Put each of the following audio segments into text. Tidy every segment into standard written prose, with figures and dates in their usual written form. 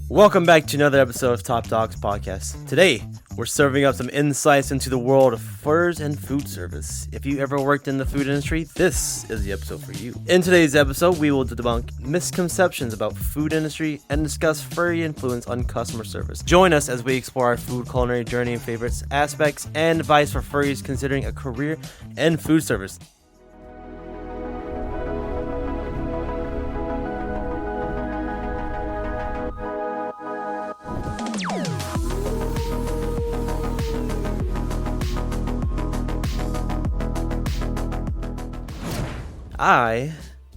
Welcome back to another episode of Top Dogs Podcast. Today, we're serving up some insights into the world of furs and food service. If you ever worked in the food industry, this is the episode for you. In today's episode, we will debunk misconceptions about food industry and discuss furry influence on customer service. Join us as we explore our food culinary journey and favorites, aspects, and advice for furries considering a career in food service. I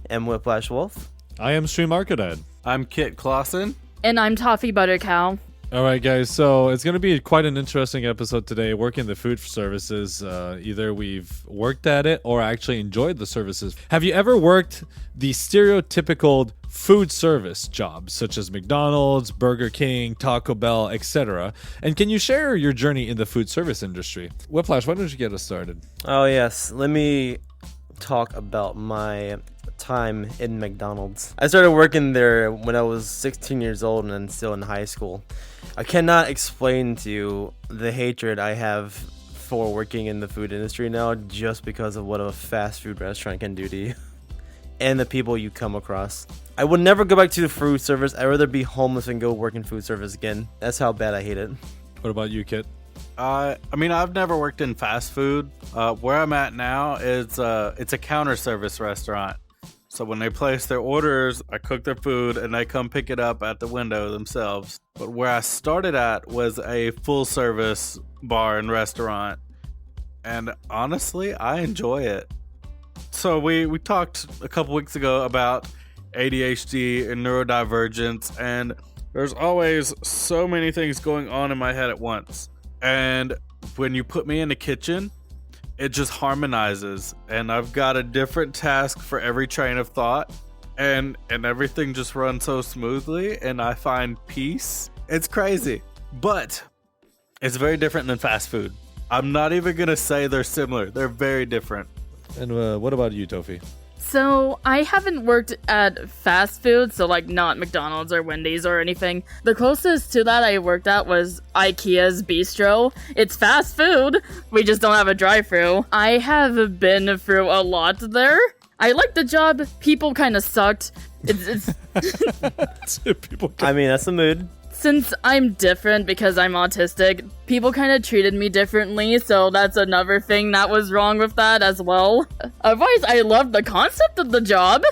am Whiplash Wolf. I am Stream Arcadad. I'm Kit Clausen. And I'm Toffee Buttercow. All right, guys. So it's going to be quite an interesting episode today. Working the food services, either we've worked at it or actually enjoyed the services. Have you ever worked the stereotypical food service jobs, such as McDonald's, Burger King, Taco Bell, etc.? And can you share your journey in the food service industry? Whiplash, why don't you get us started? Oh yes, let me talk about my time in McDonald's. I started working there when I was 16 years old and still in high school. I cannot explain to you the hatred I have for working in the food industry now just because of what a fast food restaurant can do to you and the people you come across. I would never go back to the food service. I'd rather be homeless and go work in food service again. That's how bad I hate it. What about you, Kit? I've never worked in fast food. Where I'm at now is it's a counter service restaurant. So when they place their orders, I cook their food and they come pick it up at the window themselves. But where I started at was a full service bar and restaurant. And honestly, I enjoy it. So we talked a couple weeks ago about ADHD and neurodivergence, and there's always so many things going on in my head at once. And when you put me in the kitchen, it just harmonizes. And I've got a different task for every train of thought. And everything just runs so smoothly. And I find peace. It's crazy. But it's very different than fast food. I'm not even going to say they're similar. They're very different. And what about you, Tofi? So, I haven't worked at fast food, so like not McDonald's or Wendy's or anything. The closest to that I worked at was IKEA's Bistro. It's fast food, we just don't have a drive-thru. I have been through a lot there. I liked the job, people kind of sucked. It's I mean, that's the mood. Since I'm different because I'm autistic, people kind of treated me differently, so that's another thing that was wrong with that as well. Otherwise, I loved the concept of the job,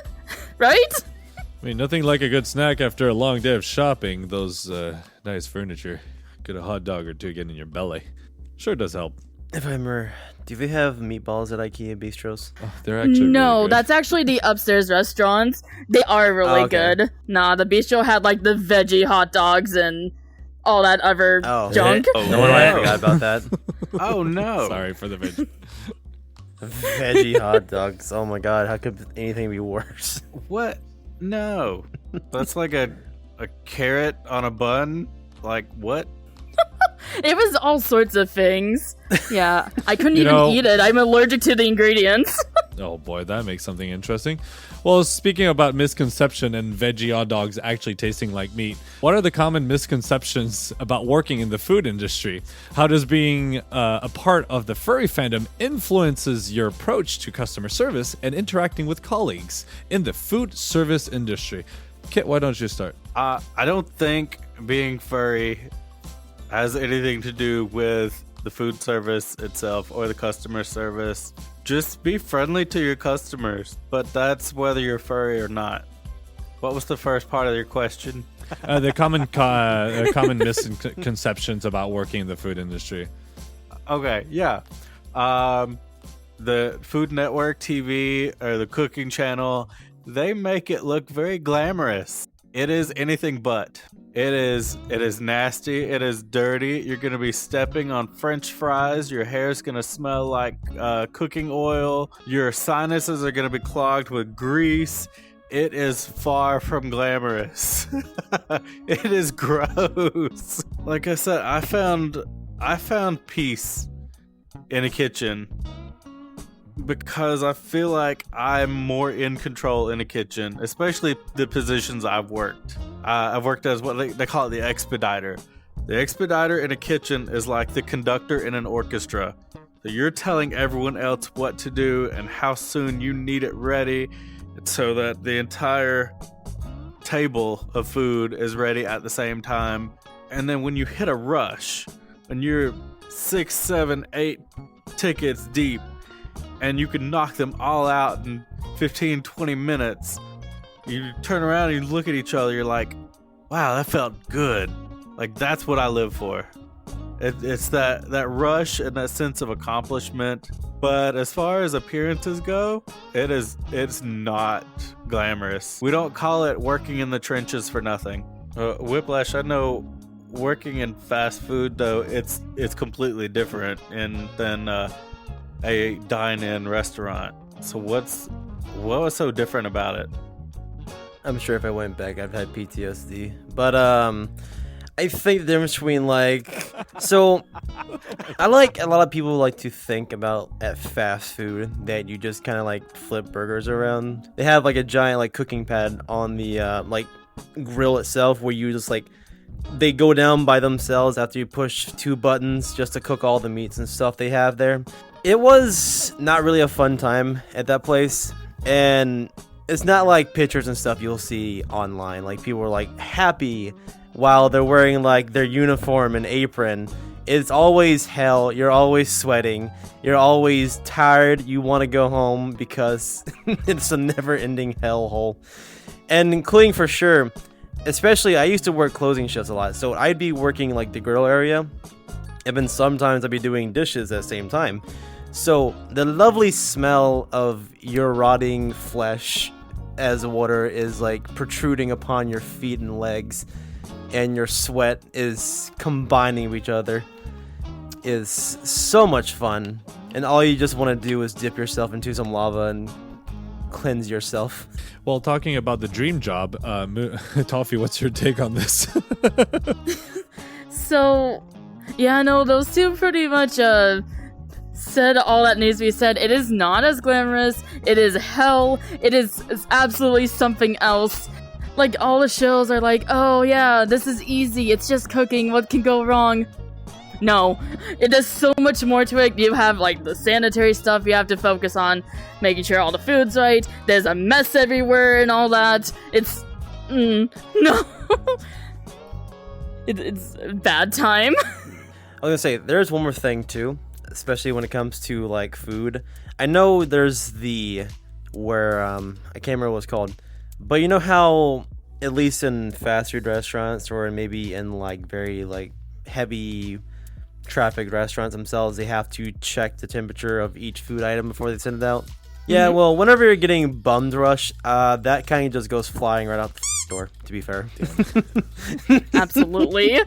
right? I mean, nothing like a good snack after a long day of shopping. Those nice furniture. Get a hot dog or two get in your belly. Sure does help. If I remember, do they have meatballs at IKEA Bistros? Oh, they're actually No, really good. that's actually the upstairs restaurants. They are really good. Nah, the bistro had like the veggie hot dogs and all that other junk. No wonder I forgot about that. Oh, no. Sorry for the veg. Veggie hot dogs. Oh my god, how could anything be worse? What? No. That's like a carrot on a bun? Like, what? It was all sorts of things. Yeah, I couldn't You even know- eat it. I'm allergic to the ingredients. Oh boy, that makes something interesting. Well, speaking about misconception and veggie hot dogs actually tasting like meat, what are the common misconceptions about working in the food industry? How does being a part of the furry fandom influences your approach to customer service and interacting with colleagues in the food service industry? Kit, why don't you start? I don't think being furry has anything to do with the food service itself or the customer service. Just be friendly to your customers, but that's whether you're furry or not. What was the first part of your question? The common misconceptions about working in the food industry. Okay, yeah. The Food Network TV or the cooking channel, they make it look very glamorous. It is anything but. It is nasty. It is dirty. You're going to be stepping on French fries. Your hair's going to smell like cooking oil. Your sinuses are going to be clogged with grease. It is far from glamorous. It is gross. Like I said, I found peace in a kitchen because I feel like I'm more in control in a kitchen, especially the positions I've worked. I've worked as what they call it the expediter. The expediter in a kitchen is like the conductor in an orchestra. So you're telling everyone else what to do and how soon you need it ready so that the entire table of food is ready at the same time. And then when you hit a rush and you're 6, 7, 8 tickets deep and you can knock them all out in 15, 20 minutes, you turn around and you look at each other, you're like, wow, that felt good. Like, that's what I live for. It's that rush and that sense of accomplishment. But as far as appearances go, it's not glamorous. We don't call it working in the trenches for nothing. Whiplash, I know working in fast food, though, it's completely different than a dine-in restaurant. So what was so different about it? I'm sure if I went back, I'd had PTSD. But I think the difference between so I like a lot of people like to think about at fast food that you just kind of like flip burgers around. They have like a giant like cooking pad on the like grill itself where you just like they go down by themselves after you push 2 buttons just to cook all the meats and stuff they have there. It was not really a fun time at that place, and it's not like pictures and stuff you'll see online. Like people are like happy while they're wearing like their uniform and apron. It's always hell. You're always sweating. You're always tired. You want to go home because it's a never-ending hellhole. And including for sure, especially I used to work closing shifts a lot. So I'd be working like the grill area, and then sometimes I'd be doing dishes at the same time. So the lovely smell of your rotting flesh as water is like protruding upon your feet and legs, and your sweat is combining with each other, is so much fun. And all you just want to do is dip yourself into some lava and cleanse yourself. Well, talking about the dream job, Toffee, what's your take on this? So, yeah, no, those two pretty much said all that needs to be said. It is not as glamorous. It is hell. It's absolutely something else. Like, all the shows are like, oh yeah, this is easy. It's just cooking. What can go wrong? No, it does so much more to it. You have like the sanitary stuff you have to focus on, making sure all the food's right. There's a mess everywhere and all that. It's no. It's a bad time. I was gonna say, there's one more thing too, especially when it comes to like food. I know there's where I can't remember what it's called, but you know how at least in fast food restaurants or maybe in like very like heavy traffic restaurants themselves, they have to check the temperature of each food item before they send it out. Yeah, well, whenever you're getting bummed rush, that kind of just goes flying right out the door, to be fair. Absolutely.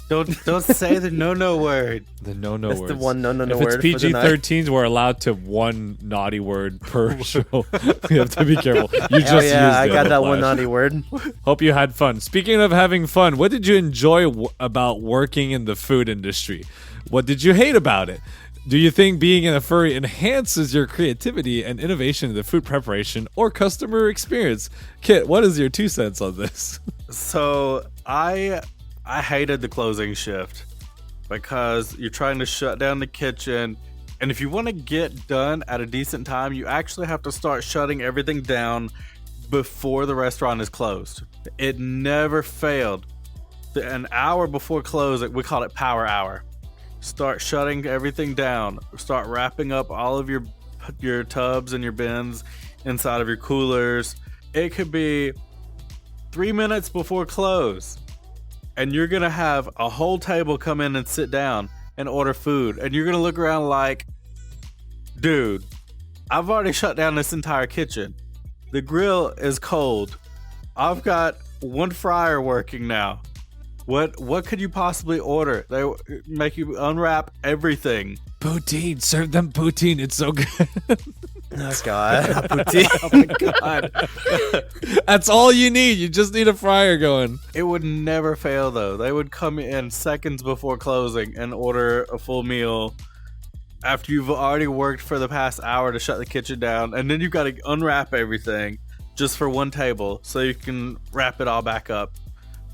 Don't say the no word. The no That's words. the one no if word. If it's PG-13s, we're allowed to one naughty word per show. We have to be careful. You just used it. I got that one naughty word. Hope you had fun. Speaking of having fun, what did you enjoy about working in the food industry? What did you hate about it? Do you think being in a furry enhances your creativity and innovation in the food preparation or customer experience? Kit, what is your 2 cents on this? So I hated the closing shift because you're trying to shut down the kitchen, and if you want to get done at a decent time, you actually have to start shutting everything down before the restaurant is closed. It never failed. An hour before closing, we call it power hour. Start shutting everything down. Start wrapping up all of your tubs and your bins inside of your coolers. It could be 3 minutes before close, and you're gonna have a whole table come in and sit down and order food, and you're gonna look around like, dude, I've already shut down this entire kitchen. The grill is cold. I've got one fryer working now. What could you possibly order? They make you unwrap everything. Poutine. Serve them poutine. It's so good. Oh, God. Poutine. Oh, my God. That's all you need. You just need a fryer going. It would never fail, though. They would come in seconds before closing and order a full meal after you've already worked for the past hour to shut the kitchen down, and then you've got to unwrap everything just for one table so you can wrap it all back up.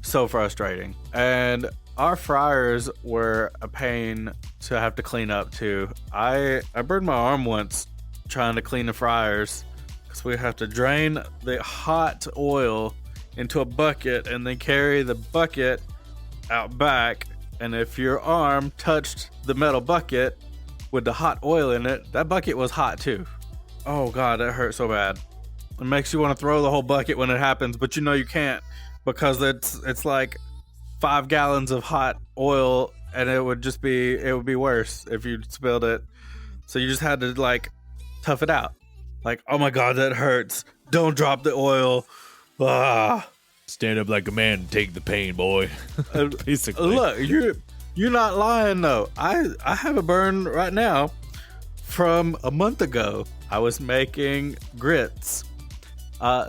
So frustrating. And our fryers were a pain to have to clean up too. I burned my arm once trying to clean the fryers because we have to drain the hot oil into a bucket and then carry the bucket out back. And if your arm touched the metal bucket with the hot oil in it, that bucket was hot too. Oh god, that hurt so bad. It makes you want to throw the whole bucket when it happens, but you know you can't because it's like 5 gallons of hot oil, and it would be worse if you spilled it. So you just had to like tough it out. Like, oh my god, that hurts. Don't drop the oil. Ah. Stand up like a man and take the pain, boy. Basically. Look, you're not lying though. I have a burn right now from a month ago. I was making grits.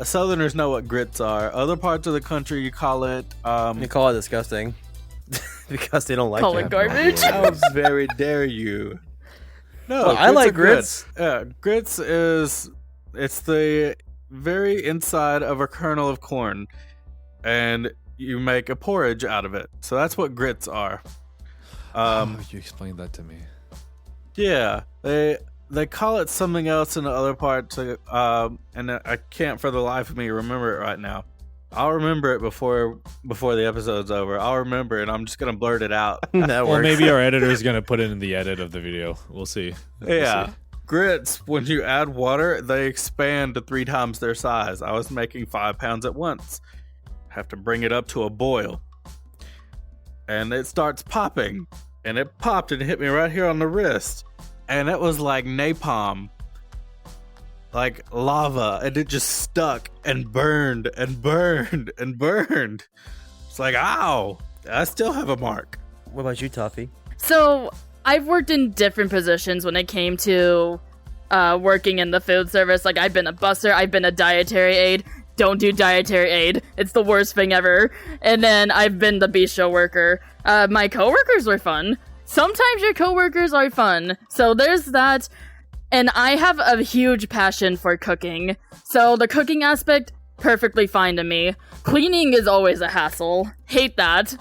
Southerners know what grits are. Other parts of the country, you call it. You call it disgusting because they don't like Call it. it garbage. How very dare you? No, Well, I grits like are good. grits. Yeah, grits it's the very inside of a kernel of corn, and you make a porridge out of it. So that's what grits are. You explained that to me. Yeah, they call it something else in the other parts, and I can't for the life of me remember it right now. I'll remember it before the episode's over. I'll remember it. I'm just gonna blurt it out. That Well, works. maybe our editor is going to put it in the edit of the video. We'll see. Yeah. Grits, when you add water, they expand to 3 times their size. I was making 5 pounds at once. Have to bring it up to a boil. And it starts popping. And it popped and hit me right here on the wrist. And it was like napalm. Like lava. And it just stuck and burned and burned and burned. It's like, ow. I still have a mark. What about you, Toffee? So I've worked in different positions when it came to working in the food service. Like, I've been a busser, I've been a dietary aide. Don't do dietary aid. It's the worst thing ever. And then I've been the bistro worker. My coworkers were fun. Sometimes your coworkers are fun. So there's that. And I have a huge passion for cooking. So the cooking aspect, perfectly fine to me. Cleaning is always a hassle. Hate that.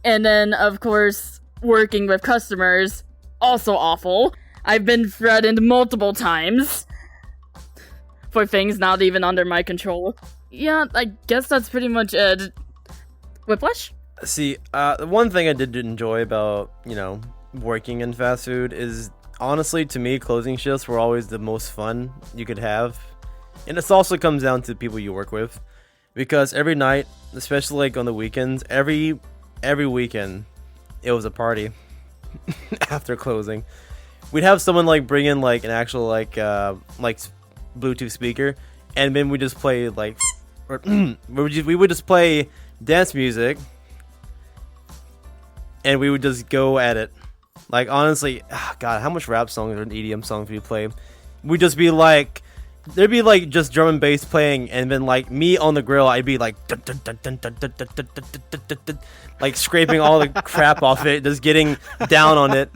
And then, of course, working with customers, also awful. I've been threatened multiple times for things not even under my control. Yeah, I guess that's pretty much it. Whiplash? See, the one thing I did enjoy about, working in fast food is, honestly, to me, closing shifts were always the most fun you could have. And this also comes down to the people you work with. Because every night, especially like on the weekends, every weekend, it was a party after closing. We'd have someone like bring in like an actual like Bluetooth speaker, and then we just play like, we would just play dance music, and we would just go at it. Like, honestly, God, how much rap songs or EDM songs we play? We'd just be like, there'd be like just drum and bass playing, and then like me on the grill, I'd be like, like scraping all the crap off it, just getting down on it.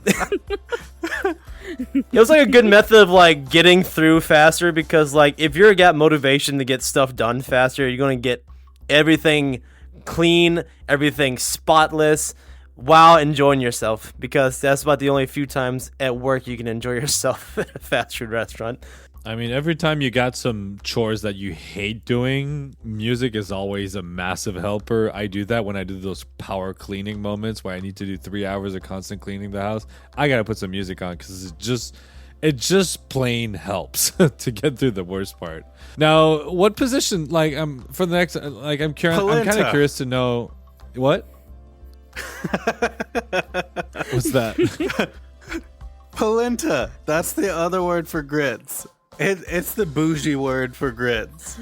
It was like a good method of like getting through faster, because like if you're got motivation to get stuff done faster, you're gonna get everything clean, everything spotless, while enjoying yourself, because that's about the only few times at work you can enjoy yourself at a fast food restaurant. I mean, every time you got some chores that you hate doing, music is always a massive helper. I do that when I do those power cleaning moments where I need to do 3 hours of constant cleaning the house. I gotta put some music on because it just plain helps to get through the worst part. Now, what position? Like, for the next, like, I'm kind of curious to know what. What's that? Polenta. That's the other word for grits. It's the bougie word for grits.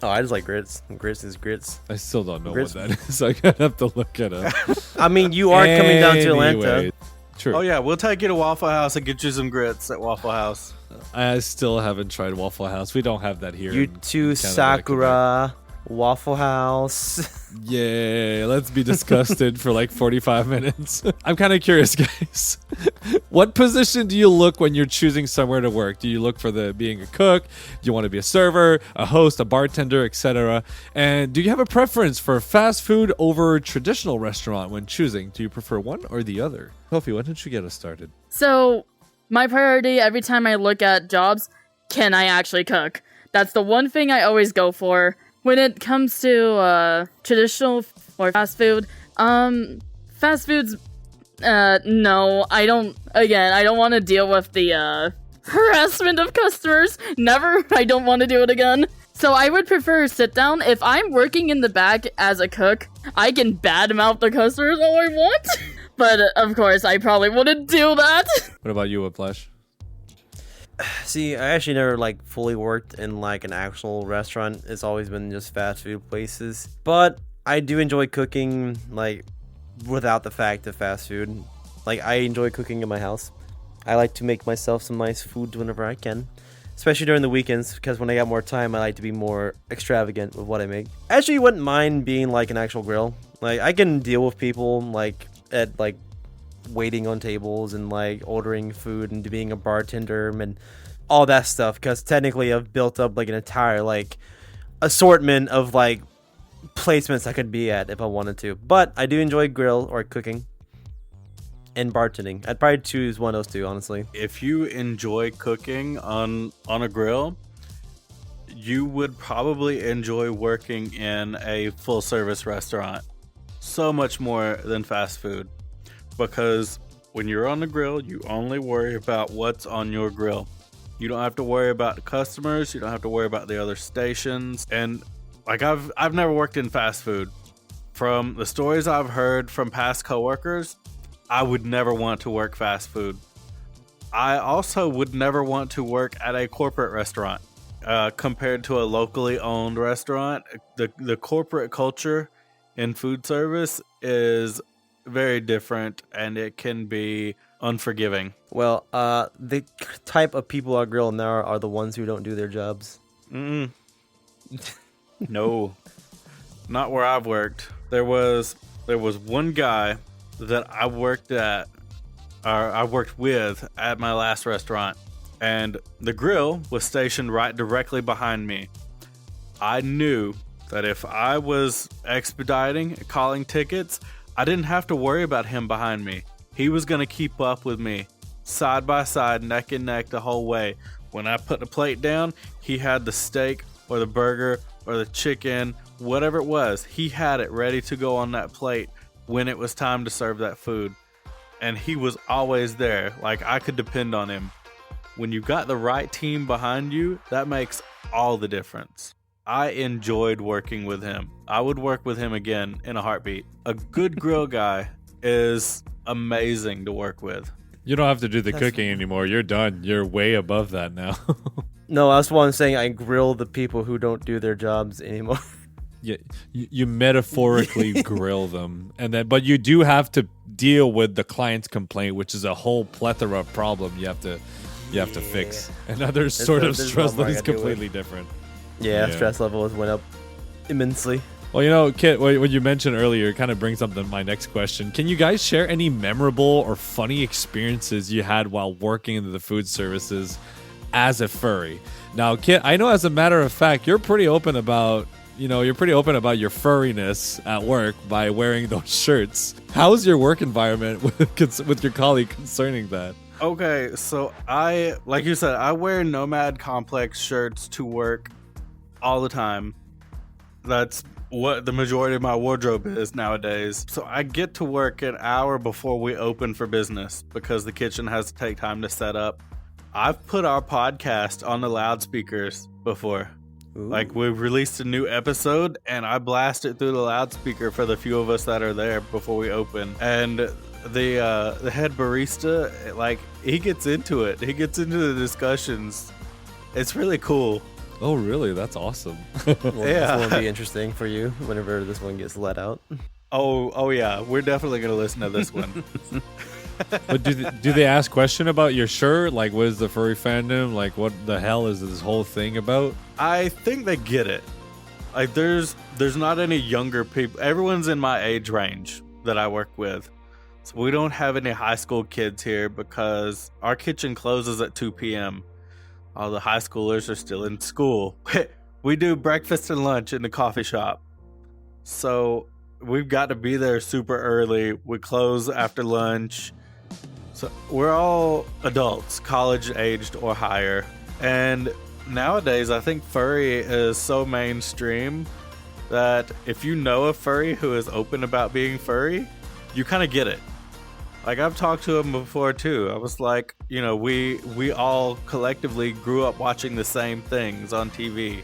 Oh, I just like grits. Grits is grits. I still don't know Grits. what that is. I gotta have to look it up. I mean, you are coming down to Atlanta. Anyway, true. Oh yeah, we'll take you to Waffle House and get you some grits at Waffle House. I still haven't tried Waffle House. We don't have that here. You in too, Canada, Sakura. Waffle House. Yeah, let's be disgusted for like 45 minutes. I'm kind of curious, guys. What position do you look when you're choosing somewhere to work? Do you look for being a cook? Do you want to be a server, a host, a bartender, etc.? And do you have a preference for fast food over traditional restaurant when choosing? Do you prefer one or the other? Kofi, why don't you get us started? So, my priority every time I look at jobs, can I actually cook? That's the one thing I always go for. When it comes to traditional or fast food, fast foods, no, I don't want to deal with the harassment of customers. Never, I don't want to do it again. So I would prefer sit down. If I'm working in the back as a cook, I can badmouth the customers all I want. But of course, I probably wouldn't do that. What about you, Whiplash? See, I actually never like fully worked in like an actual restaurant. It's always been just fast food places. But I do enjoy cooking like without the fact of fast food. Like I enjoy cooking in my house. I like to make myself some nice food whenever I can, especially during the weekends, because when I got more time, I like to be more extravagant with what I make. I actually wouldn't mind being like an actual grill. Like I can deal with people like at like waiting on tables and like ordering food and being a bartender and all that stuff, because technically I've built up like an entire like assortment of like placements I could be at if I wanted to. But I do enjoy grill or cooking and bartending. I'd probably choose one of those two, honestly. If you enjoy cooking on a grill, you would probably enjoy working in a full service restaurant so much more than fast food. Because when you're on the grill, you only worry about what's on your grill. You don't have to worry about the customers. You don't have to worry about the other stations. And like I've never worked in fast food. From the stories I've heard from past coworkers, I would never want to work fast food. I also would never want to work at a corporate restaurant. Compared to a locally owned restaurant, the corporate culture in food service is very different, and it can be unforgiving. Well, the type of people I grill now are the ones who don't do their jobs. No, not where I've worked. There was one guy that I worked with at my last restaurant, and the grill was stationed right directly behind me. I knew that if I was expediting, calling tickets, I didn't have to worry about him behind me. He was going to keep up with me, side by side, neck and neck the whole way. When I put the plate down, he had the steak or the burger or the chicken, whatever it was. He had it ready to go on that plate when it was time to serve that food. And he was always there. Like, I could depend on him. When you got the right team behind you, that makes all the difference. I enjoyed working with him. I would work with him again in a heartbeat. A good grill guy is amazing to work with. You don't have to do the cooking anymore. You're done. You're way above that now. No, that's what I'm saying. I grill the people who don't do their jobs anymore. Yeah, you metaphorically grill them, but you do have to deal with the client's complaint, which is a whole plethora of problem you have to fix. Another sort of stress that is completely different. Yeah, stress levels went up immensely. Well, Kit, what you mentioned earlier kind of brings up my next question. Can you guys share any memorable or funny experiences you had while working in the food services as a furry? Now, Kit, I know as a matter of fact, you're pretty open about your furriness at work by wearing those shirts. How's your work environment with your colleague concerning that? Okay, so like you said, I wear Nomad Complex shirts to work all the time. That's what the majority of my wardrobe is nowadays. So I get to work an hour before we open for business because the kitchen has to take time to set up. I've put our podcast on the loudspeakers before. Ooh. Like, we've released a new episode and I blast it through the loudspeaker for the few of us that are there before we open. And the head barista, like, he gets into it. He gets into the discussions. It's really cool. Oh, really? That's awesome. Well, yeah. This will be interesting for you whenever this one gets let out. Oh yeah. We're definitely going to listen to this one. But do they ask question about your shirt? Like, what is the furry fandom? Like, what the hell is this whole thing about? I think they get it. Like there's not any younger people. Everyone's in my age range that I work with. So we don't have any high school kids here because our kitchen closes at 2 p.m. All the high schoolers are still in school. We do breakfast and lunch in the coffee shop. So we've got to be there super early. We close after lunch. So we're all adults, college aged or higher. And nowadays, I think furry is so mainstream that if you know a furry who is open about being furry, you kind of get it. Like, I've talked to him before too. I was like, you know, we all collectively grew up watching the same things on TV.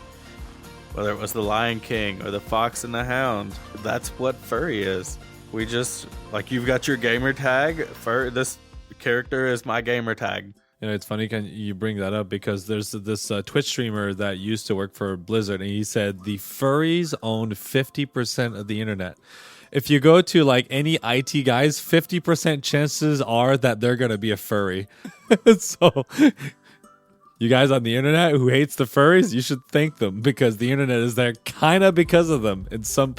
Whether it was The Lion King or The Fox and the Hound, that's what furry is. We just, like, you've got your gamer tag. This character is my gamer tag. You know, it's funny you bring that up because there's this Twitch streamer that used to work for Blizzard, and he said the furries owned 50% of the internet. If you go to like any IT guys, 50% chances are that they're going to be a furry. So you guys on the internet who hates the furries, you should thank them because the internet is there kind of because of them in some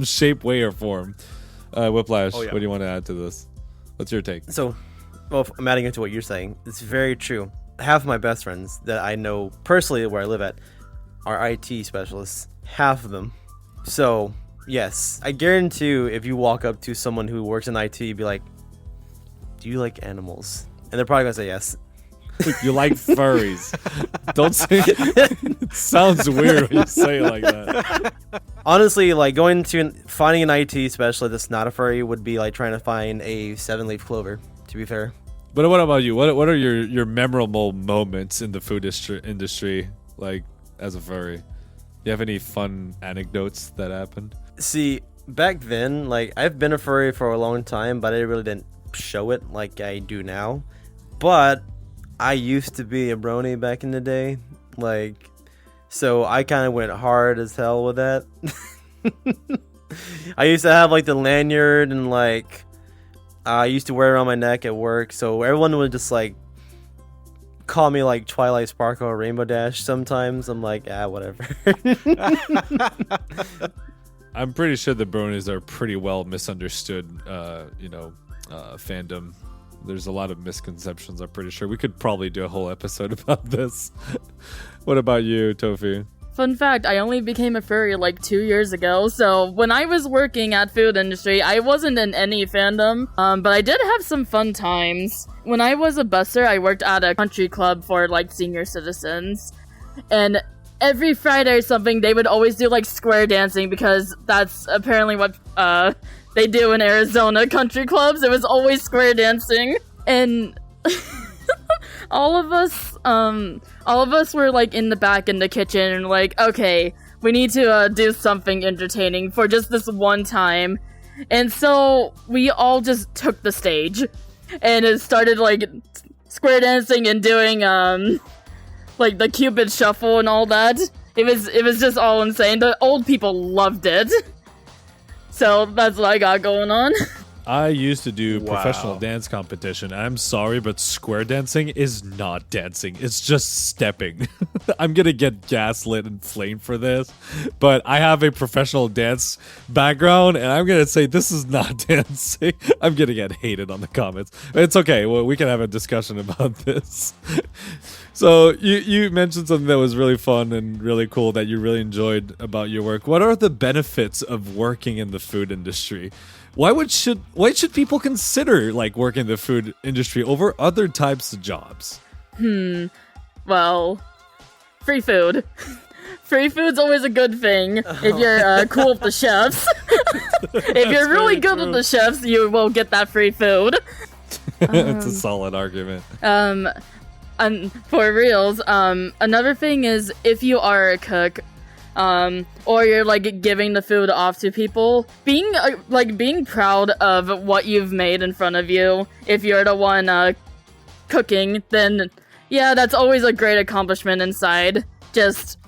shape, way, or form. Whiplash, What do you want to add to this? What's your take? So, well, I'm adding into what you're saying. It's very true. Half of my best friends that I know personally where I live at are IT specialists. Half of them. So, yes, I guarantee you if you walk up to someone who works in IT, you'd be like, do you like animals? And they're probably going to say yes. You like furries. Don't say it. It sounds weird when you say it like that. Honestly, like finding an IT specialist that's not a furry would be like trying to find a 7-leaf clover, to be fair. But what about you? What are your memorable moments in the food industry, like as a furry? Do you have any fun anecdotes that happened? See, back then, like, I've been a furry for a long time, but I really didn't show it like I do now. But I used to be a brony back in the day, like, so I kind of went hard as hell with that. I used to have like the lanyard and like I used to wear it around my neck at work, so everyone would just like call me like Twilight Sparkle or Rainbow Dash sometimes. I'm like, whatever. I'm pretty sure the bronies are pretty well misunderstood, fandom. There's a lot of misconceptions, I'm pretty sure. We could probably do a whole episode about this. What about you, Tofi? Fun fact, I only became a furry like 2 years ago, so when I was working at food industry, I wasn't in any fandom, but I did have some fun times. When I was a busser, I worked at a country club for like senior citizens, and every Friday or something, they would always do like square dancing because that's apparently what they do in Arizona country clubs. It was always square dancing, and all of us were like in the back in the kitchen and like, okay, we need to do something entertaining for just this one time. And so we all just took the stage and it started like square dancing and doing like the Cupid shuffle and all that. It was just all insane. The old people loved it. So that's what I got going on. I used to do professional dance competition. I'm sorry, but square dancing is not dancing. It's just stepping. I'm going to get gaslit and flamed for this, but I have a professional dance background, and I'm going to say this is not dancing. I'm going to get hated on the comments. It's okay. Well, we can have a discussion about this. So you mentioned something that was really fun and really cool that you really enjoyed about your work. What are the benefits of working in the food industry? Why should people consider like working in the food industry over other types of jobs? Well, free food. Free food's always a good thing if you're cool with the chefs. If you're really good with the chefs, you will get that free food. It's a solid argument. And for reals, another thing is if you are a cook, or you're like giving the food off to people, being proud of what you've made in front of you. If you're the one cooking, then yeah, that's always a great accomplishment inside. Just,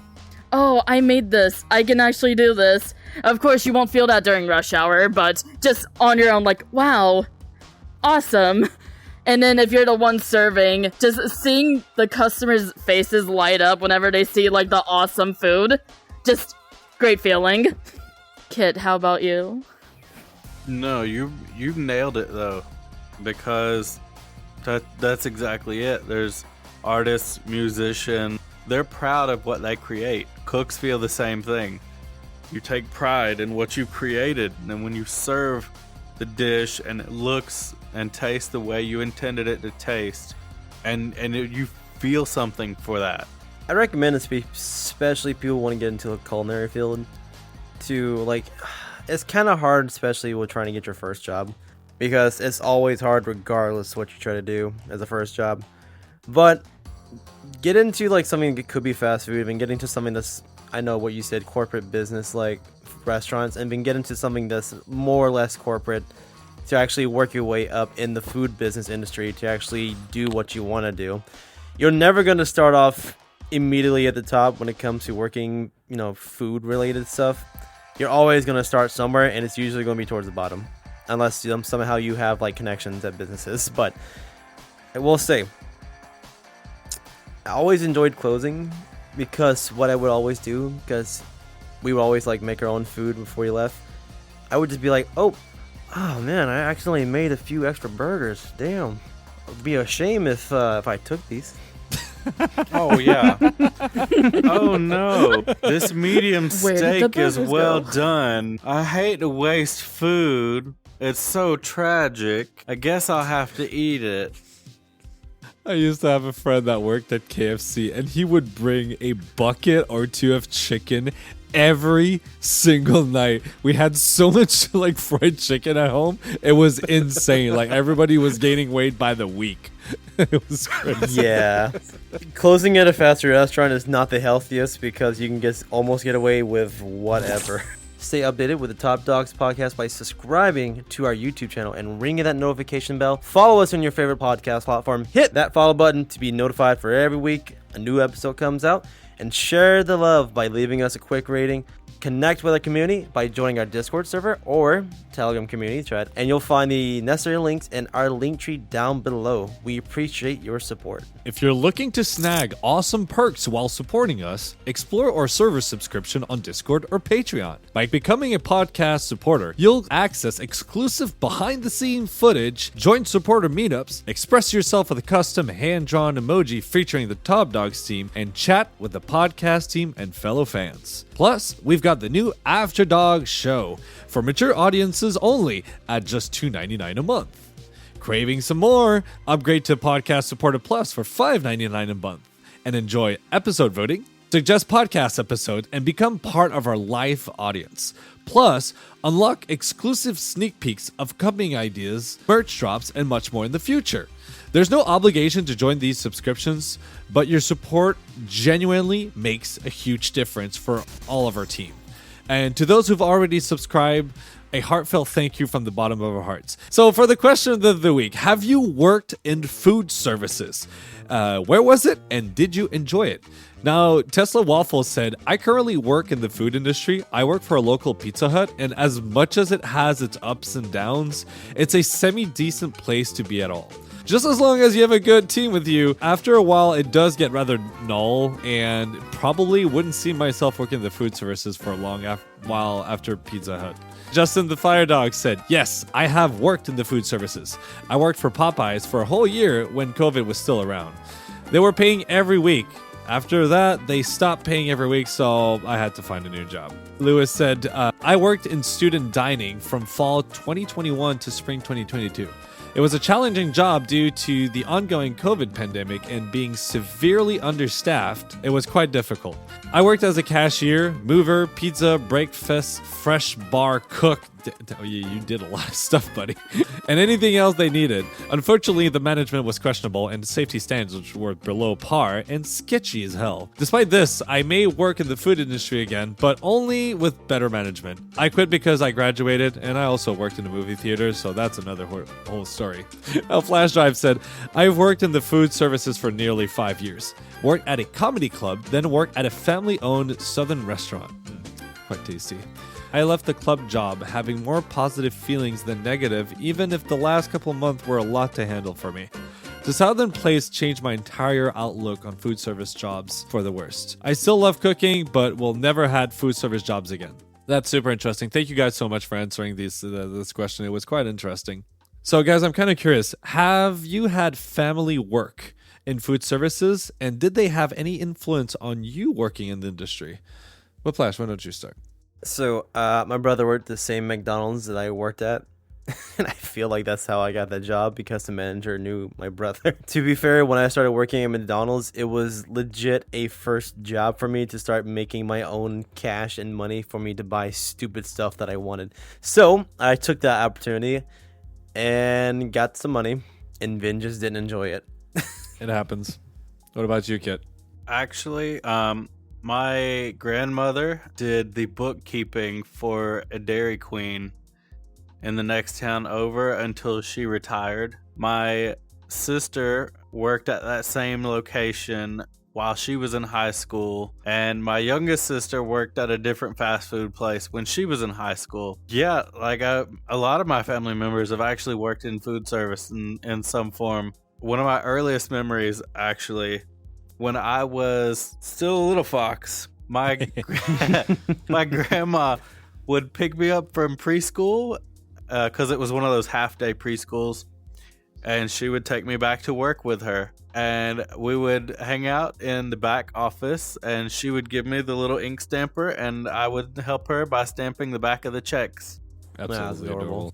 oh, I made this. I can actually do this. Of course, you won't feel that during rush hour, but just on your own, like, wow, awesome. And then if you're the one serving, just seeing the customers' faces light up whenever they see like the awesome food. Just, Great feeling. Kit, how about you? No, you nailed it though, because that's exactly it. There's artists, musicians, they're proud of what they create. Cooks feel the same thing. You take pride in what you created, and when you serve the dish and it looks and tastes the way you intended it to taste, and you feel something for that. I recommend it, especially people want to get into the culinary field, to like, it's kind of hard, especially with trying to get your first job, because it's always hard regardless what you try to do as a first job. But get into like something that could be fast food, and get into something that's, I know what you said, corporate business like restaurants, and then get into something that's more or less corporate to actually work your way up in the food business industry to actually do what you want to do. You're never going to start off immediately at the top when it comes to working, food related stuff. You're always going to start somewhere, and it's usually going to be towards the bottom, unless somehow you have like connections at businesses. But I will say, I always enjoyed closing, because what I would always do, because we would always like make our own food before we left, I would just be like, oh man, I accidentally made a few extra burgers. Damn, it'd be a shame if I took these. Oh yeah. Oh no, this medium steak is well done. I hate to waste food. It's so tragic. I guess I'll have to eat it. I used to have a friend that worked at KFC, and he would bring a bucket or two of chicken every single night. We had so much like fried chicken at home. It was insane. Like everybody was gaining weight by the week. It was crazy. Yeah. Closing at a fast food restaurant is not the healthiest, because you can almost get away with whatever. Stay updated with the Top Dogs podcast by subscribing to our YouTube channel and ringing that notification bell. Follow us on your favorite podcast platform. Hit that follow button to be notified for every week a new episode comes out. And share the love by leaving us a quick rating. Connect with our community by joining our Discord server or Telegram community thread, and you'll find the necessary links in our link tree down below. We appreciate your support. If you're looking to snag awesome perks while supporting us, explore our server subscription on Discord or Patreon. By becoming a podcast supporter, you'll access exclusive behind-the-scenes footage, join supporter meetups, express yourself with a custom hand-drawn emoji featuring the Top Dogs team, and chat with the podcast team and fellow fans. Plus, we've got the new After Dog show for mature audiences only at just $2.99 a month. Craving some more? Upgrade to Podcast Supporter Plus for $5.99 a month and enjoy episode voting, suggest podcast episodes, and become part of our live audience. Plus, unlock exclusive sneak peeks of coming ideas, merch drops, and much more in the future. There's no obligation to join these subscriptions, but your support genuinely makes a huge difference for all of our team. And to those who've already subscribed, a heartfelt thank you from the bottom of our hearts. So for the question of the week, have you worked in food services? Where was it, and did you enjoy it? Now, Tesla Waffle said, I currently work in the food industry. I work for a local Pizza Hut, and as much as it has its ups and downs, it's a semi-decent place to be at all. Just as long as you have a good team with you. After a while, it does get rather null, and probably wouldn't see myself working in the food services for a long while after Pizza Hut. Justin the Fire Dog said, yes, I have worked in the food services. I worked for Popeyes for a whole year when COVID was still around. They were paying every week. After that, they stopped paying every week, so I had to find a new job. Lewis said, I worked in student dining from fall 2021 to spring 2022. It was a challenging job due to the ongoing COVID pandemic and being severely understaffed. It was quite difficult. I worked as a cashier, mover, pizza, breakfast, fresh bar cook. You did a lot of stuff, buddy. And anything else they needed. Unfortunately, the management was questionable and the safety standards were below par and sketchy as hell. Despite this, I may work in the food industry again, but only with better management. I quit because I graduated, and I also worked in the movie theater, so that's another whole story. Flash Drive said, I've worked in the food services for nearly 5 years. Worked at a comedy club, then worked at a family-owned southern restaurant. Quite tasty. I left the club job having more positive feelings than negative, even if the last couple months were a lot to handle for me. The Southern place changed my entire outlook on food service jobs for the worst. I still love cooking, but will never had food service jobs again. That's super interesting. Thank you guys so much for answering this question. It was quite interesting. So guys, I'm kind of curious. Have you had family work in food services, and did they have any influence on you working in the industry? Whiplash, why don't you start? So, my brother worked the same McDonald's that I worked at. And I feel like that's how I got that job, because the manager knew my brother. To be fair, when I started working at McDonald's, it was legit a first job for me to start making my own cash and money for me to buy stupid stuff that I wanted. So I took that opportunity and got some money, and Vin just didn't enjoy it. It happens. What about you, Kit? Actually, my grandmother did the bookkeeping for a Dairy Queen in the next town over until she retired. My sister worked at that same location while she was in high school, and my youngest sister worked at a different fast food place when she was in high school. Yeah, like a lot of my family members have actually worked in food service in some form. One of my earliest memories, actually, when I was still a little fox, my my grandma would pick me up from preschool, because it was one of those half-day preschools, and she would take me back to work with her, and we would hang out in the back office, and she would give me the little ink stamper, and I would help her by stamping the back of the checks. Absolutely adorable.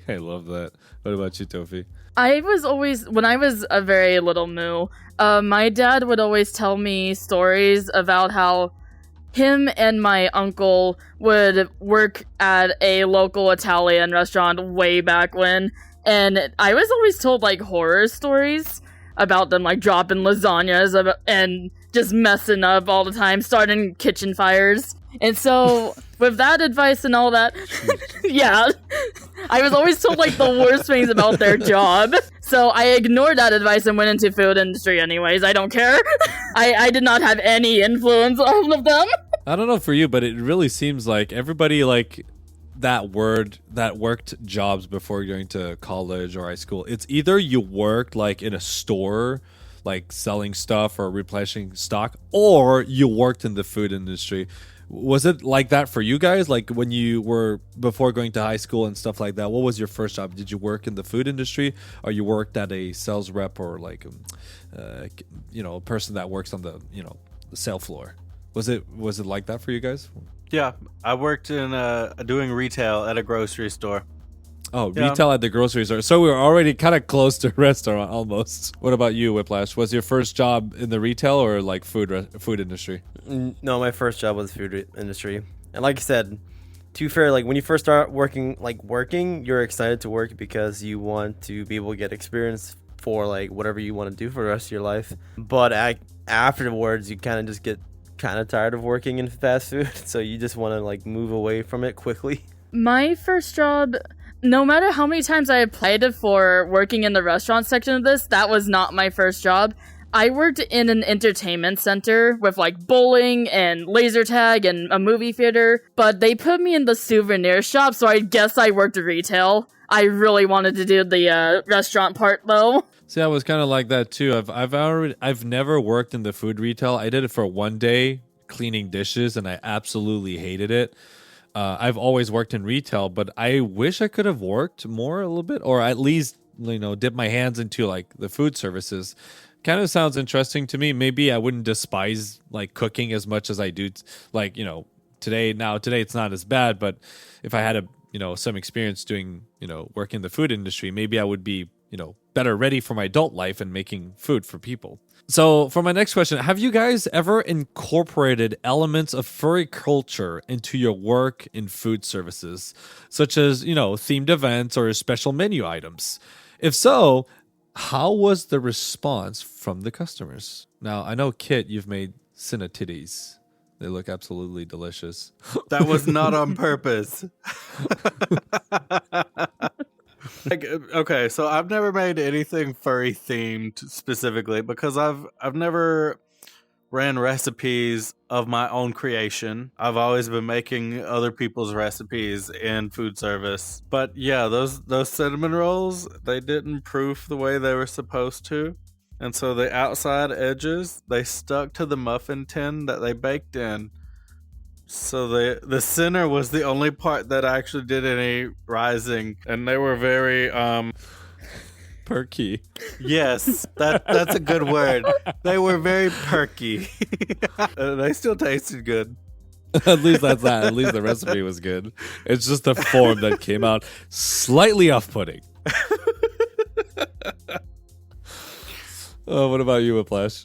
I love that. What about you, Tofi? I was always, when I was a very little moo, my dad would always tell me stories about how him and my uncle would work at a local Italian restaurant way back when, and I was always told like horror stories about them, like dropping lasagnas and just messing up all the time, starting kitchen fires. And so with that advice and all that, yeah, I was always told like the worst things about their job. So I ignored that advice and went into food industry anyways. I don't care. I did not have any influence on them. I don't know for you, but it really seems like everybody like that worked jobs before going to college or high school. It's either you worked like in a store, like selling stuff or replenishing stock, or you worked in the food industry. Was it like that for you guys? Like when you were before going to high school and stuff like that, what was your first job? Did you work in the food industry, or you worked at a sales rep, or like a person that works on the the sale floor? Was it like that for you guys? Yeah, I worked in doing retail at a grocery store. Oh, retail at the grocery store. So we were already kind of close to restaurant almost. What about you, Whiplash? Was your first job in the retail or like food industry? No, my first job was food industry. And like I said, to be fair, like when you first start working, you're excited to work because you want to be able to get experience for like whatever you want to do for the rest of your life. But afterwards, you kind of just get kind of tired of working in fast food, so you just want to like move away from it quickly. My first job, no matter how many times I applied for working in the restaurant section of this, that was not my first job. I worked in an entertainment center with like bowling and laser tag and a movie theater, but they put me in the souvenir shop, so I guess I worked retail. I really wanted to do the restaurant part though. See, I was kind of like that too. I've never worked in the food retail. I did it for one day cleaning dishes, and I absolutely hated it. I've always worked in retail, but I wish I could have worked more a little bit, or at least dip my hands into like the food services. Kind of sounds interesting to me. Maybe I wouldn't despise like cooking as much as I do like today. Now today it's not as bad, but if I had some experience doing work in the food industry, maybe I would be better ready for my adult life and making food for people. So for my next question, have you guys ever incorporated elements of furry culture into your work in food services, such as, themed events or special menu items? If so, how was the response from the customers? Now, I know, Kit, you've made Cinna titties. They look absolutely delicious. That was not on purpose. Okay, so I've never made anything furry themed specifically because I've never ran recipes of my own creation. I've always been making other people's recipes in food service. But yeah, those cinnamon rolls, they didn't proof the way they were supposed to. And so the outside edges, they stuck to the muffin tin that they baked in. So the center was the only part that actually did any rising, and they were very Perky. yes, that's a good word. They were very perky. They still tasted good. At least that's that. At least the recipe was good. It's just the form that came out slightly off-putting. Oh, what about you, Whiplash?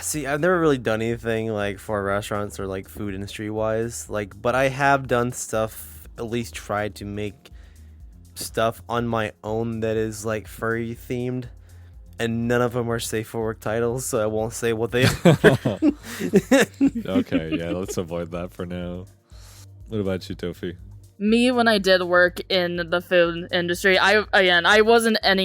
See, I've never really done anything like for restaurants or like food industry wise. Like, but I have done stuff. At least tried to make stuff on my own that is like furry themed, and none of them are safe for work titles, so I won't say what they are. Okay, yeah, let's avoid that for now. What about you, Tofi? Me, when I did work in the food industry, I wasn't in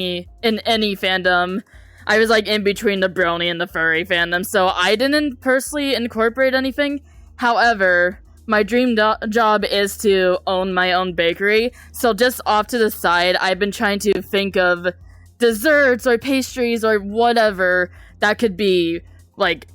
any fandom. I was like in between the brony and the furry fandom, so I didn't personally incorporate anything. However, my dream job is to own my own bakery, so just off to the side, I've been trying to think of desserts or pastries or whatever that could be like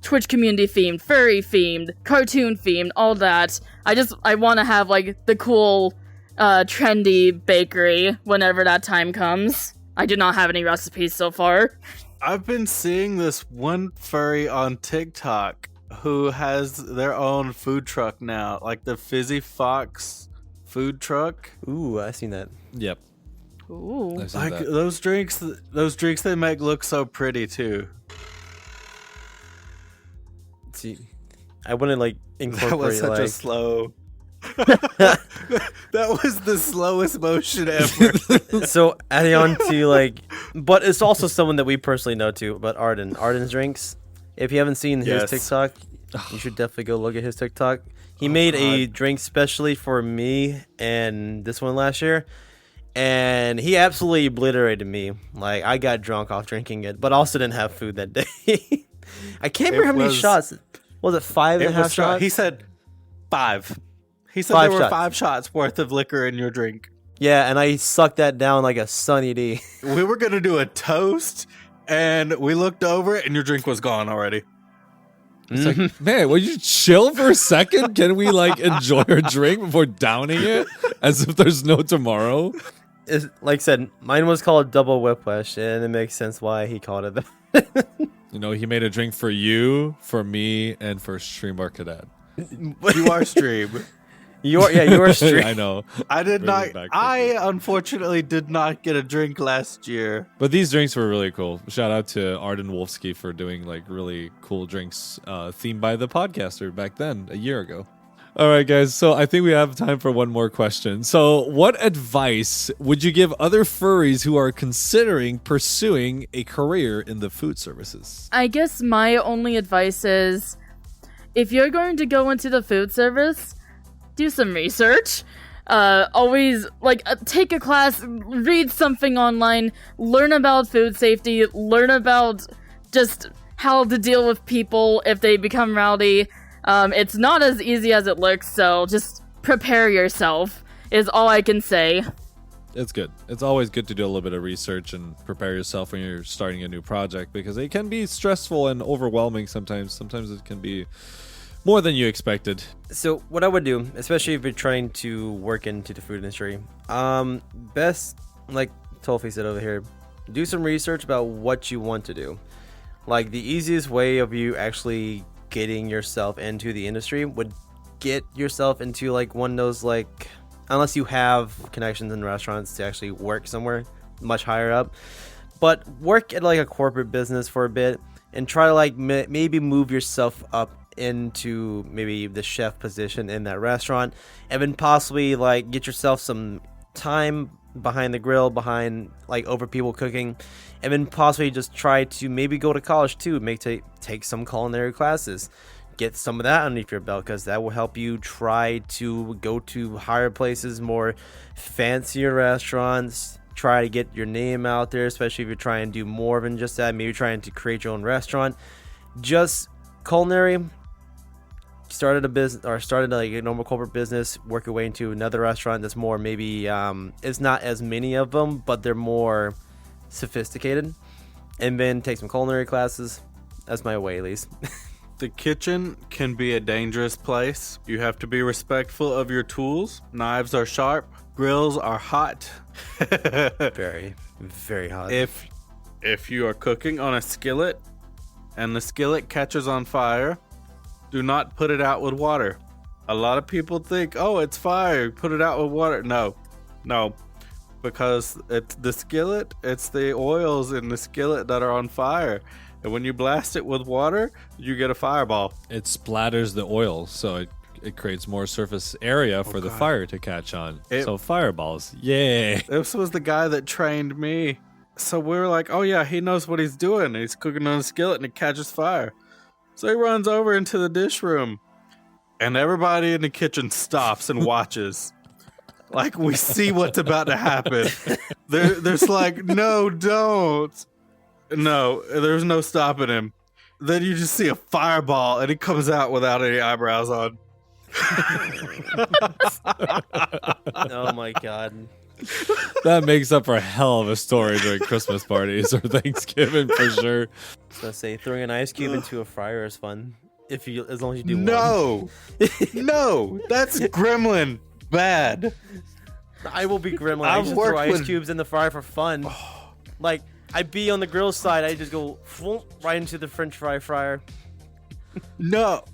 Twitch community themed, furry themed, cartoon themed, all that. I want to have like the cool, trendy bakery whenever that time comes. I do not have any recipes so far. I've been seeing this one furry on TikTok who has their own food truck now, like the Fizzy Fox food truck. Ooh, I seen that. Yep. Ooh. I've seen Like that. those drinks they make look so pretty too. See, I wouldn't like incorporate That was such like a slow. That was the slowest motion ever. so adding on to like, but it's also someone that we personally know too. But Arden's drinks. If you haven't seen his Yes. TikTok, you should definitely go look at his TikTok. He made a drink specially for me and this one last year, and he absolutely obliterated me. Like, I got drunk off drinking it, but also didn't have food that day. I can't remember how many shots. Was it five and a half shots? He said 5. He said Five there were shots. 5 shots worth of liquor in your drink. Yeah, and I sucked that down like a Sunny D. We were gonna do a toast, and we looked over, and your drink was gone already. It's like, man, will you chill for a second? Can we like enjoy our drink before downing it as if there's no tomorrow? It's, like I said, mine was called Double Whiplash, and it makes sense why he called it that. You know, he made a drink for you, for me, and for Streambar Cadet. You are stream. You're straight. I know. I did Bring not. it back I unfortunately did not get a drink last year. But these drinks were really cool. Shout out to Arden Wolfsky for doing like really cool drinks themed by the podcaster back then, a year ago. All right, guys. So I think we have time for one more question. So what advice would you give other furries who are considering pursuing a career in the food services? I guess my only advice is, if you're going to go into the food service, do some research. Always, take a class, read something online, learn about food safety, learn about just how to deal with people if they become rowdy. It's not as easy as it looks, so just prepare yourself, is all I can say. It's good. It's always good to do a little bit of research and prepare yourself when you're starting a new project, because it can be stressful and overwhelming sometimes. Sometimes it can be more than you expected. So what I would do, especially if you're trying to work into the food industry, best, like Tolfi said over here, do some research about what you want to do. Like, the easiest way of you actually getting yourself into the industry would get yourself into like one of those, like, unless you have connections in restaurants to actually work somewhere much higher up, but work at like a corporate business for a bit and try to like maybe move yourself up into maybe the chef position in that restaurant, and then possibly like get yourself some time behind the grill, behind like over people cooking, and then possibly just try to maybe go to college too, take some culinary classes, get some of that underneath your belt, because that will help you try to go to higher places, more fancier restaurants, try to get your name out there, especially if you're trying to do more than just that, maybe trying to create your own restaurant. Just culinary. Started a business, or started like a normal corporate business, work your way into another restaurant that's more maybe it's not as many of them, but they're more sophisticated, and then take some culinary classes. That's my way, at least. The kitchen can be a dangerous place. You have to be respectful of your tools. Knives are sharp. Grills are hot. Very, very hot. If you are cooking on a skillet and the skillet catches on fire, do not put it out with water. A lot of people think, oh, it's fire, put it out with water. No, because it's the skillet, it's the oils in the skillet that are on fire. And when you blast it with water, you get a fireball. It splatters the oil, so it creates more surface area for the fire to catch on. So fireballs, yay. This was the guy that trained me. So we were like, oh yeah, he knows what he's doing. He's cooking on a skillet and it catches fire. So he runs over into the dish room, and everybody in the kitchen stops and watches. Like, we see what's about to happen. There's like, no, don't. No, there's no stopping him. Then you just see a fireball, and he comes out without any eyebrows on. Oh my god. That makes up for a hell of a story during Christmas parties or Thanksgiving for sure. I was gonna say, throwing an ice cube into a fryer is fun. As long as you do No, that's gremlin bad. I will be gremlin. I just throw ice cubes in the fryer for fun. Like, I'd be on the grill side, I just go right into the French fry fryer. No,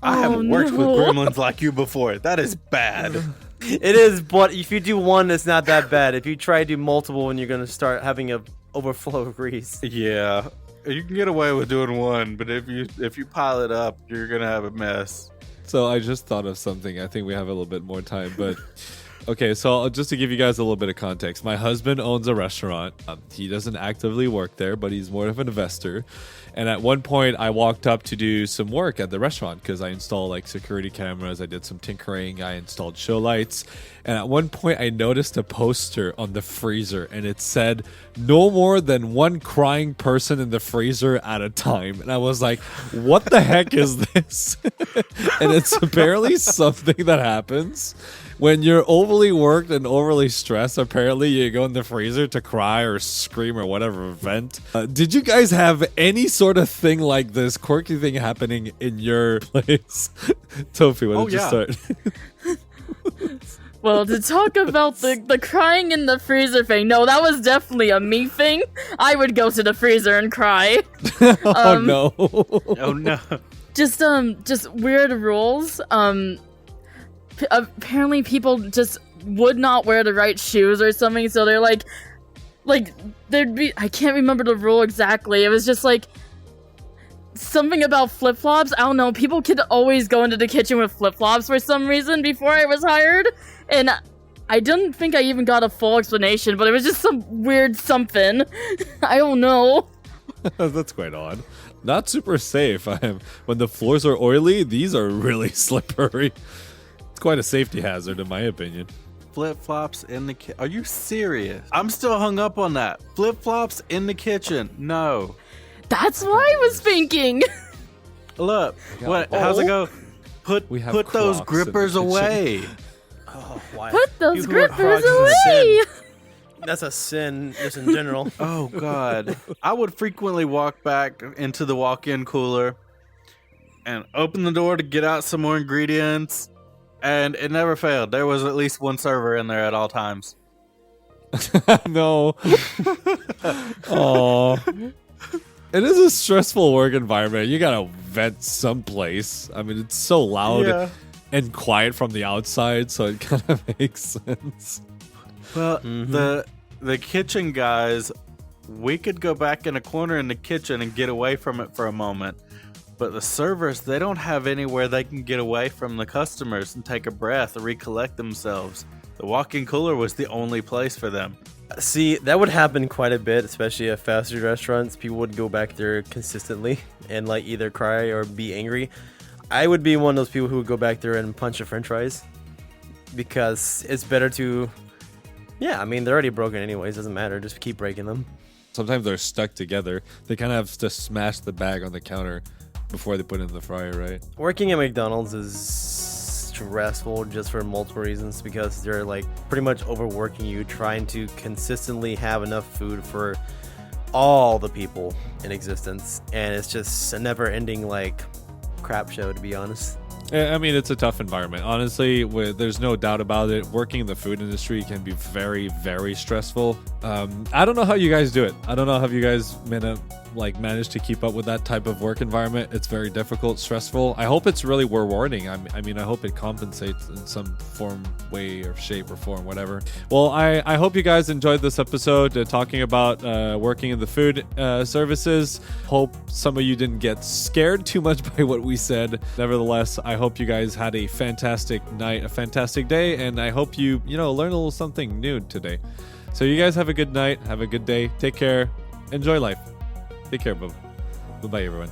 I haven't worked with gremlins like you before. That is bad. It is, but if you do one, it's not that bad. If you try to do multiple, and you're gonna start having a overflow of grease. Yeah, you can get away with doing one, but if you pile it up, you're gonna have a mess. So I just thought of something. I think we have a little bit more time, but okay. So just to give you guys a little bit of context, my husband owns a restaurant. He doesn't actively work there, but he's more of an investor. And at one point, I walked up to do some work at the restaurant because I installed like security cameras. I did some tinkering. I installed show lights. And at one point, I noticed a poster on the freezer, and it said, "No more than one crying person in the freezer at a time." And I was like, what the heck is this? And it's apparently something that happens when you're overly worked and overly stressed. Apparently, you go in the freezer to cry or scream or whatever, vent. Did you guys have any sort of thing like this, quirky thing happening in your place? Tofi, why don't you start? Well, to talk about the crying in the freezer thing, no, that was definitely a me thing. I would go to the freezer and cry. Oh no. Oh no. Just weird rules. Apparently people just would not wear the right shoes or something, so they're like there'd be, I can't remember the rule exactly. It was just like something about flip-flops. I don't know, people could always go into the kitchen with flip-flops for some reason before I was hired, and I didn't think I even got a full explanation, but it was just some weird something. I don't know. That's quite odd. Not super safe. When the floors are oily, these are really slippery. It's quite a safety hazard, in my opinion. Flip-flops in the kitchen. Are you serious? I'm still hung up on that. Flip-flops in the kitchen. No. That's what I was thinking. Look, how's it go? Put those grippers away. Oh, why? Put those People wear grippers Crocs is a away. sin. That's a sin, just in general. Oh, God. I would frequently walk back into the walk-in cooler and open the door to get out some more ingredients, and it never failed. There was at least one server in there at all times. No. Oh. It is a stressful work environment. You gotta vent someplace. I mean, it's so loud and quiet from the outside, so it kind of makes sense. Well, the kitchen guys, we could go back in a corner in the kitchen and get away from it for a moment. But the servers, they don't have anywhere they can get away from the customers and take a breath or recollect themselves. The walk-in cooler was the only place for them. See, that would happen quite a bit, especially at fast food restaurants. People would go back there consistently and like either cry or be angry. I would be one of those people who would go back there and punch a french fries because it's better to... Yeah, I mean, they're already broken anyways. Doesn't matter. Just keep breaking them. Sometimes they're stuck together. They kind of have to smash the bag on the counter before they put it in the fryer, right? Working at McDonald's is stressful just for multiple reasons, because they're like pretty much overworking you, trying to consistently have enough food for all the people in existence, and it's just a never-ending like crap show, to be honest. I mean, it's a tough environment. Honestly, there's no doubt about it. Working in the food industry can be very, very stressful. I don't know how you guys do it. I don't know how you guys manage to keep up with that type of work environment. It's very difficult, stressful. I hope it's really rewarding. I mean, I hope it compensates in some form, way, or shape, or form, whatever. Well, I hope you guys enjoyed this episode talking about working in the food services. Hope some of you didn't get scared too much by what we said. Nevertheless, I hope you guys had a fantastic night, a fantastic day, and I hope you learned a little something new today. So you guys have a good night, have a good day, take care, enjoy life. Take care, bub. Bye-bye, everyone.